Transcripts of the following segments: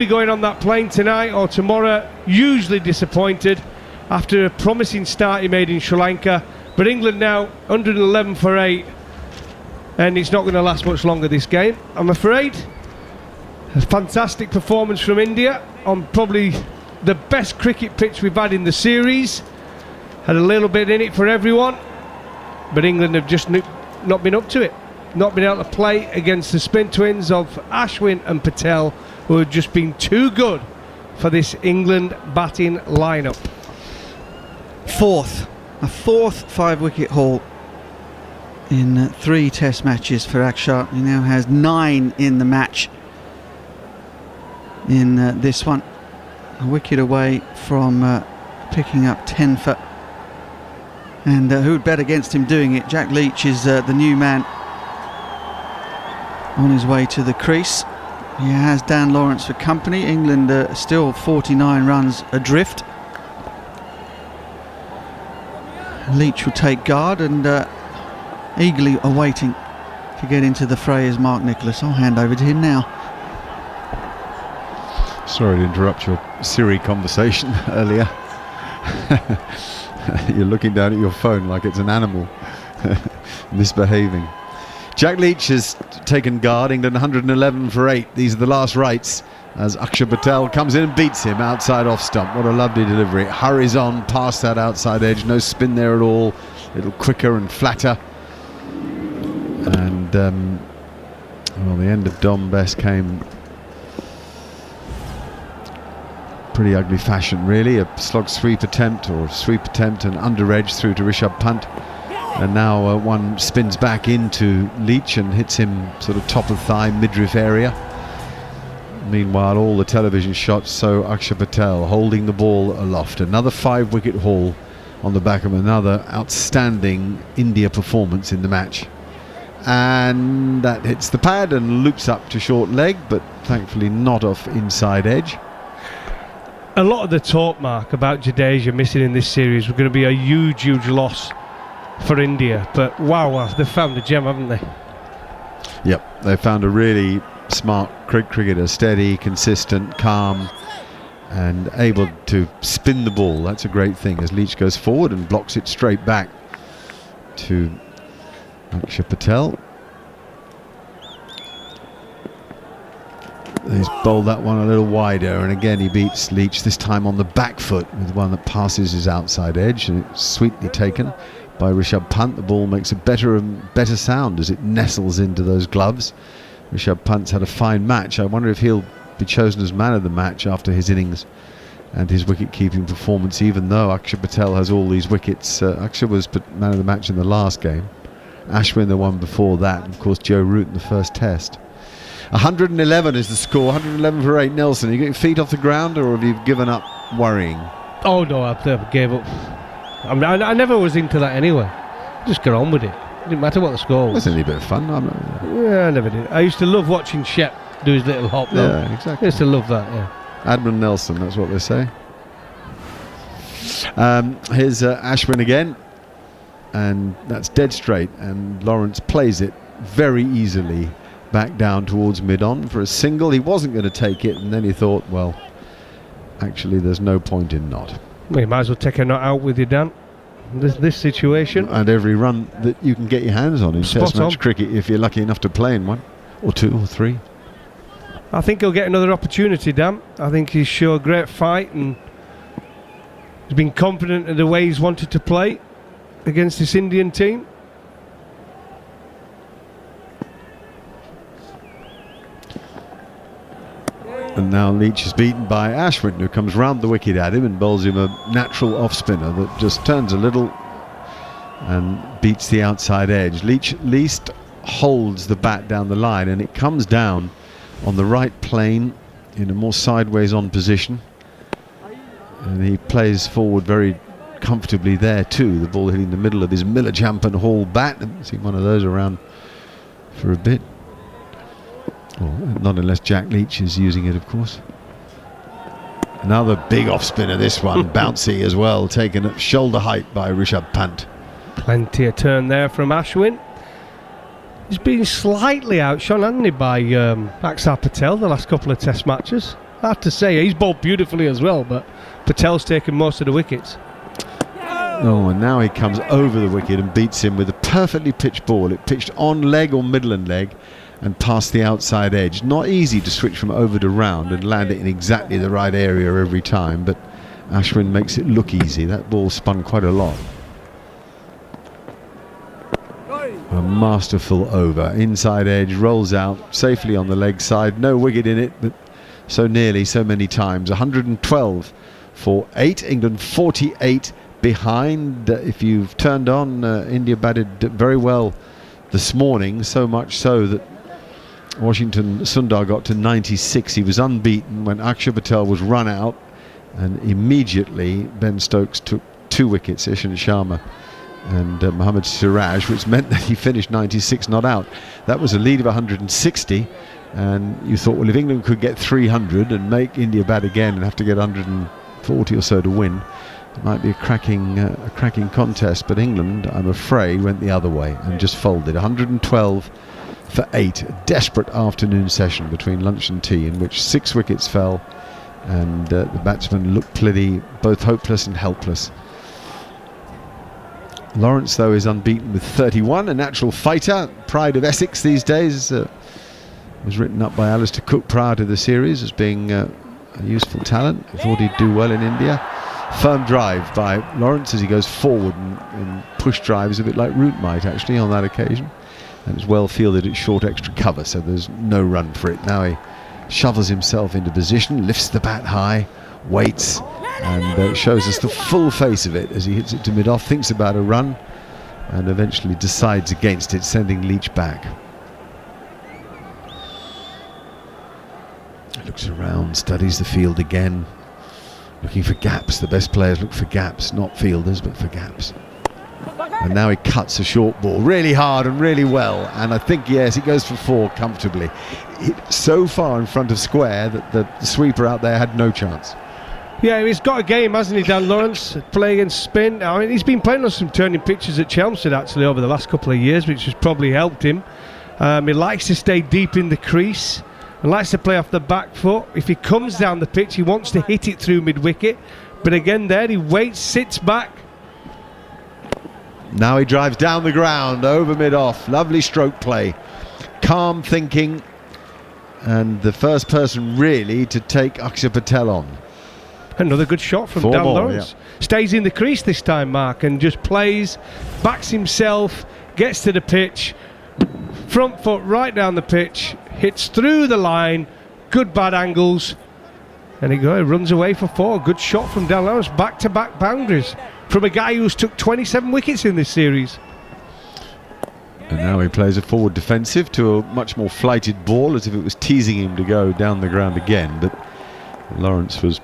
Going on that plane tonight or tomorrow, hugely disappointed after a promising start he made in Sri Lanka, but England now 111 for 8 and it's not going to last much longer, this game, I'm afraid. A fantastic performance from India on probably the best cricket pitch we've had in the series. Had a little bit in it for everyone, but England have just not been up to it, not been able to play against the spin twins of Ashwin and Patel, who have just been too good for this England batting lineup. A fourth 5-wicket haul in 3 test matches for Akshar. He now has 9 in the match in this one. A wicket away from picking up 10 for. And who'd bet against him doing it? Jack Leach is the new man on his way to the crease. He has Dan Lawrence for company. England still 49 runs adrift. Leach will take guard and eagerly awaiting to get into the fray is Mark Nicholas. I'll hand over to him now. Sorry to interrupt your Siri conversation earlier. You're looking down at your phone like it's an animal misbehaving. Jack Leach has taken guard. England 111 for 8. These are the last rights as Akshar Patel comes in and beats him outside off stump. What a lovely delivery. It hurries on past that outside edge. No spin there at all. A little quicker and flatter. And well, the end of Dom Bess came pretty ugly fashion, really. A slog sweep attempt and under edge through to Rishabh Pant. And now one spins back into Leach and hits him sort of top of thigh, midriff area. Meanwhile, all the television shots show Akshar Patel holding the ball aloft. Another 5-wicket haul on the back of another outstanding India performance in the match. And that hits the pad and loops up to short leg, but thankfully not off inside edge. A lot of the talk, Mark, about Jadeja missing in this series was going to be a huge loss for India, but wow, they've found a gem, haven't they? Yep, they found a really smart cricketer, steady, consistent, calm, and able to spin the ball. That's a great thing as Leach goes forward and blocks it straight back to Akshar Patel. He's bowled that one a little wider, and again he beats Leach, this time on the back foot with one that passes his outside edge, and it's sweetly taken by Rishabh Pant. The ball makes a better sound as it nestles into those gloves. Rishabh Pant's had a fine match. I wonder if he'll be chosen as man of the match after his innings and his wicket-keeping performance, even though Akshar Patel has all these wickets. Akshar was man of the match in the last game, Ashwin the one before that, and of course Joe Root in the first test. 111 is the score, 111 for 8. Nelson, are you getting feet off the ground, or have you given up worrying? Oh no, I gave up. I never was into that anyway. Just got on with it. It didn't matter what the score was. That's only a bit of fun. Yeah, I never did. I used to love watching Shep do his little hop though. Yeah, exactly. I used to love that, yeah. Admiral Nelson, that's what they say. Here's Ashwin again, and that's dead straight, and Lawrence plays it very easily back down towards mid-on for a single. He wasn't going to take it, and then he thought, well, actually there's no point in not. Well, you might as well take a not out with you, Dan. This situation. And every run that you can get your hands on in test match cricket, if you're lucky enough to play in one, or 2 or 3. I think he'll get another opportunity, Dan. I think he's shown a great fight, and he's been confident in the way he's wanted to play against this Indian team. And now Leach is beaten by Ashwin, who comes round the wicket at him and bowls him a natural off-spinner that just turns a little and beats the outside edge. Leach at least holds the bat down the line, and it comes down on the right plane in a more sideways on position. And he plays forward very comfortably there too. The ball hitting the middle of his Miller Champan Hall bat. I haven't seen one of those around for a bit. Well, not unless Jack Leach is using it, of course. Another big off-spinner, this one. Bouncy as well, taken at shoulder height by Rishabh Pant. Plenty of turn there from Ashwin. He's been slightly outshone, hasn't he, by Akshar Patel the last couple of test matches. Hard to say. He's bowled beautifully as well, but Patel's taken most of the wickets. Oh, and now he comes over the wicket and beats him with a perfectly pitched ball. It pitched on leg or midland leg and past the outside edge. Not easy to switch from over to round and land it in exactly the right area every time, but Ashwin makes it look easy. That ball spun quite a lot. A masterful over. Inside edge, rolls out safely on the leg side. No wicket in it, but so nearly, so many times. 112 for 8. England 48 behind. If you've turned on, India batted very well this morning, so much so that Washington Sundar got to 96. He was unbeaten when Akshar Patel was run out, and immediately Ben Stokes took 2 wickets, Ishant Sharma and Mohammad Siraj, which meant that he finished 96 not out. That was a lead of 160, and you thought, well, if England could get 300 and make India bat again and have to get 140 or so to win, it might be a cracking contest. But England, I'm afraid, went the other way and just folded. 112 for 8. A desperate afternoon session between lunch and tea in which 6 wickets fell, and the batsmen looked clearly both hopeless and helpless. Lawrence, though, is unbeaten with 31, a natural fighter, pride of Essex these days. Was written up by Alistair Cook prior to the series as being a useful talent. I thought he'd do well in India. Firm drive by Lawrence as he goes forward, and push drives a bit like Root might actually on that occasion. And it's well fielded at short extra cover, so there's no run for it. Now he shovels himself into position, lifts the bat high, waits, and shows us the full face of it as he hits it to mid-off, thinks about a run, and eventually decides against it, sending Leach back. Looks around, studies the field again, looking for gaps. The best players look for gaps, not fielders, but for gaps. And now he cuts a short ball really hard and really well, and I think, yes, he goes for 4 comfortably. So far in front of square that the sweeper out there had no chance. Yeah, he's got a game, hasn't he, Dan Lawrence? Playing against spin. I mean, he's been playing on some turning pitches at Chelmsford actually over the last couple of years, which has probably helped him. He likes to stay deep in the crease and likes to play off the back foot. If he comes down the pitch, he wants to hit it through mid-wicket. But again there, he waits, sits back. Now he drives down the ground, over mid-off. Lovely stroke play. Calm thinking. And the first person really to take Akshar Patel on. Another good shot from Dan Lawrence. Yeah. Stays in the crease this time, Mark, and just plays, backs himself, gets to the pitch, front foot right down the pitch, hits through the line, good bad angles, and he runs away for 4. Good shot from Dan Lawrence, back-to-back boundaries from a guy who's took 27 wickets in this series. And now he plays a forward defensive to a much more flighted ball, as if it was teasing him to go down the ground again, but Lawrence was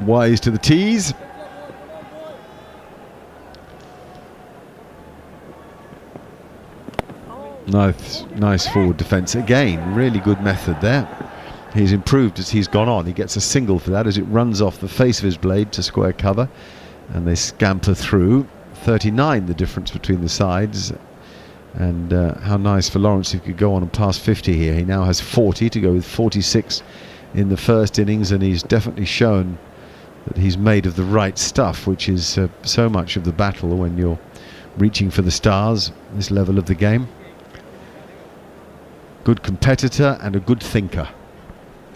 wise to the tease. Nice forward defence again. Really good method there. He's improved as he's gone on. He gets a single for that as it runs off the face of his blade to square cover, and they scamper through. 39 the difference between the sides, and how nice for Lawrence if he could go on and pass 50 here. He now has 40 to go with 46 in the first innings, and he's definitely shown that he's made of the right stuff, which is so much of the battle when you're reaching for the stars, this level of the game. Good competitor and a good thinker.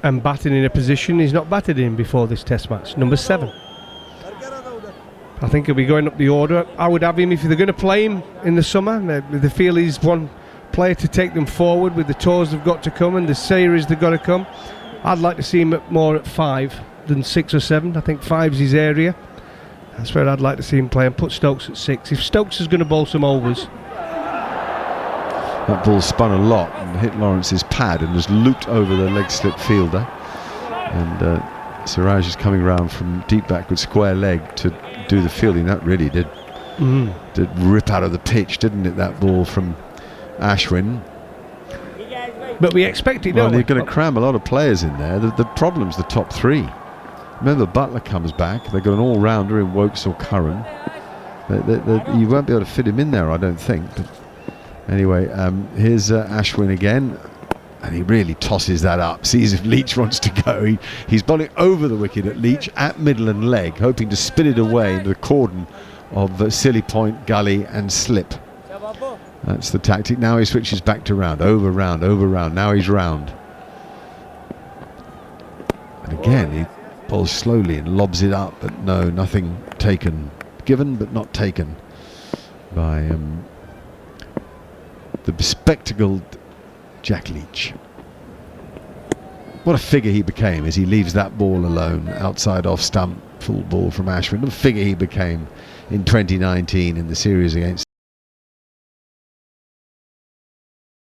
And batting in a position he's not batted in before this test match, number 7. I think he'll be going up the order. I would have him if they're going to play him in the summer. They feel he's one player to take them forward with the tours they've got to come and the series they've got to come. I'd like to see him more at 5 than 6 or 7. I think 5's his area. That's where I'd like to see him play, and put Stokes at 6. If Stokes is going to bowl some overs. That ball spun a lot and hit Lawrence's pad and has looped over the leg slip fielder. And Siraj is coming round from deep back with square leg to do the fielding. That really did rip out of the pitch, didn't it, that ball from Ashwin. But we expect it, well, don't they're we? going to cram a lot of players in there. The problem's the top 3. Remember, Butler comes back. They've got an all-rounder in Wokes or Curran. You won't be able to fit him in there, I don't think. But anyway, here's Ashwin again. And he really tosses that up, sees if Leach wants to go. He's bowling over the wicket at Leach at middle and leg, hoping to spin it away into the cordon of silly point, gully and slip. That's the tactic. Now he switches back to round, over round, over round. Now he's round. And again, he bowls slowly and lobs it up, but no, nothing taken. Given, but not taken by the bespectacled Jack Leach. What a figure he became as he leaves that ball alone, outside off stump, full ball from Ashwin. What a figure he became in 2019 in the series against